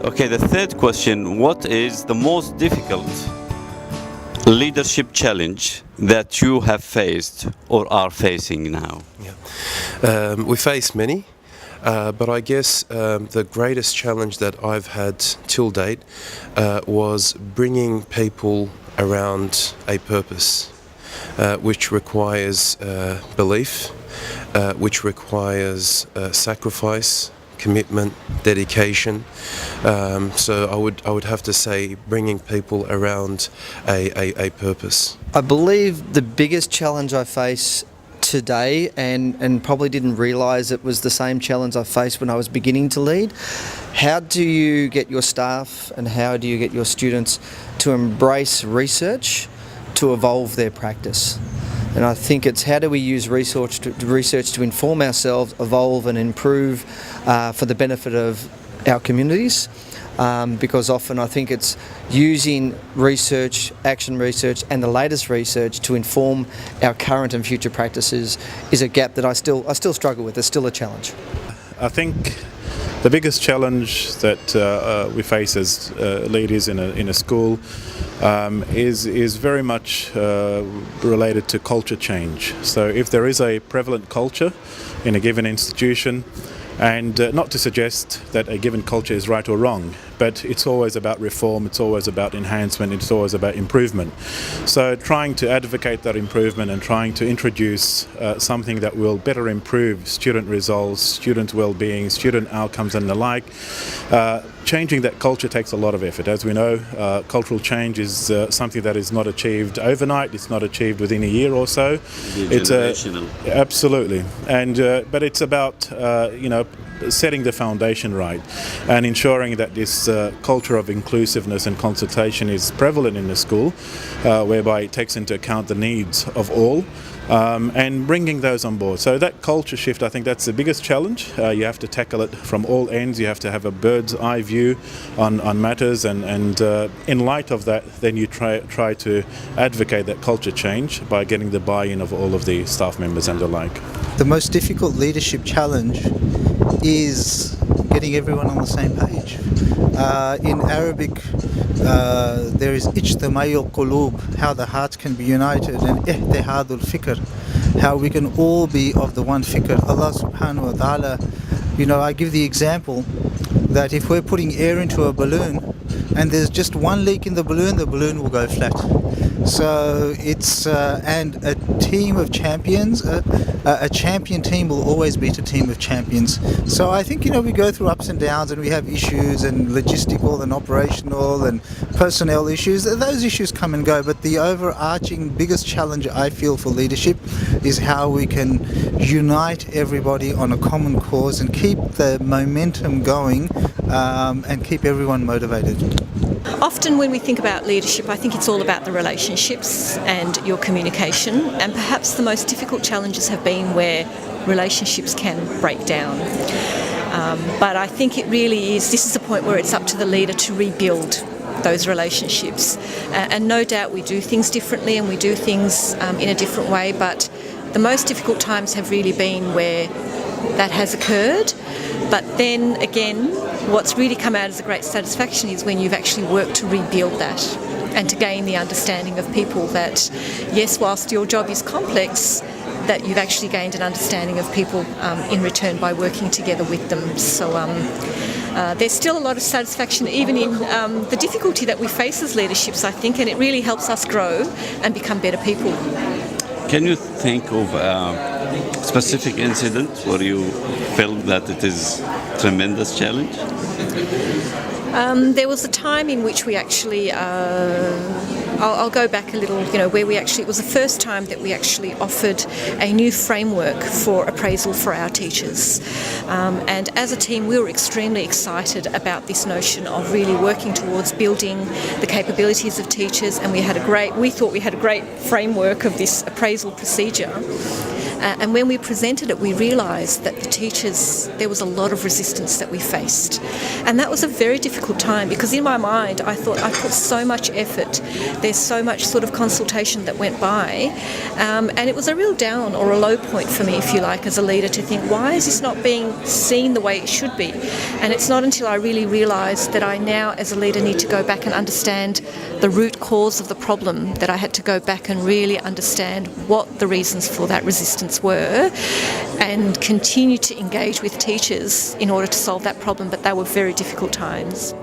Okay, the third question, what is the most difficult leadership challenge that you have faced or are facing now? We face many, but I guess the greatest challenge that I've had till date was bringing people around a purpose, which requires belief, which requires sacrifice, commitment, dedication. So I would have to say bringing people around a purpose. I believe the biggest challenge I face today, and probably didn't realise it was the same challenge I faced when I was beginning to lead. How do you get your staff and how do you get your students to embrace research to evolve their practice? And I think it's how do we use research to inform ourselves, evolve and improve for the benefit of our communities. Because often I think it's using research, action research and the latest research to inform our current and future practices is a gap that I still struggle with. It's still a challenge. I think the biggest challenge that we face as leaders in a school is very much related to culture change. So if there is a prevalent culture in a given institution, and not to suggest that a given culture is right or wrong, but it's always about reform, it's always about enhancement, it's always about improvement. So trying to advocate that improvement and trying to introduce something that will better improve student results, student well-being, student outcomes and the like, changing that culture takes a lot of effort. As we know, cultural change is something that is not achieved overnight, it's not achieved within a year or so. It's generational. Absolutely. And but it's about setting the foundation right and ensuring that this culture of inclusiveness and consultation is prevalent in the school, whereby it takes into account the needs of all, and bringing those on board. So that culture shift, I think that's the biggest challenge. You have to tackle it from all ends. You have to have a bird's eye view on matters, and in light of that, then you try to advocate that culture change by getting the buy-in of all of the staff members and the like. The most difficult leadership challenge is getting everyone on the same page. In Arabic, there is ijtimaa'ul qulub, how the hearts can be united, and ihtihadul fikr, how we can all be of the one fikr. Allah subhanahu wa ta'ala, I give the example that if we're putting air into a balloon and there's just one leak in the balloon will go flat. So it's and a team of champions, a champion team will always beat a team of champions. So I think we go through ups and downs, and we have issues and logistical and operational and personnel issues. Those issues come and go, but the overarching biggest challenge I feel for leadership is how we can unite everybody on a common cause and keep the momentum going, and keep everyone motivated. Often when we think about leadership, I think it's all about the relationships and your communication, and perhaps the most difficult challenges have been where relationships can break down. But I think it really is, this is a point where it's up to the leader to rebuild those relationships. And no doubt we do things differently and we do things in a different way, but the most difficult times have really been where that has occurred. But then again, what's really come out as a great satisfaction is when you've actually worked to rebuild that and to gain the understanding of people that, yes, whilst your job is complex, that you've actually gained an understanding of people in return by working together with them. So there's still a lot of satisfaction even in the difficulty that we face as leaderships, I think, and it really helps us grow and become better people. Can you think of a specific incident where you felt that it is a tremendous challenge? There was a time in which we actually, I'll go back a little, where it was the first time that we actually offered a new framework for appraisal for our teachers. And as a team, we were extremely excited about this notion of really working towards building the capabilities of teachers, and we thought we had a great framework of this appraisal procedure. And when we presented it, we realised that the teachers, there was a lot of resistance that we faced. And that was a very difficult time, because in my mind I thought I put so much effort, there's so much sort of consultation that went by, and it was a real down or a low point for me, if you like, as a leader, to think, why is this not being seen the way it should be? And it's not until I really realised that I now as a leader need to go back and understand the root cause of the problem, that I had to go back and really understand what the reasons for that resistance were and continue to engage with teachers in order to solve that problem. But they were very difficult times.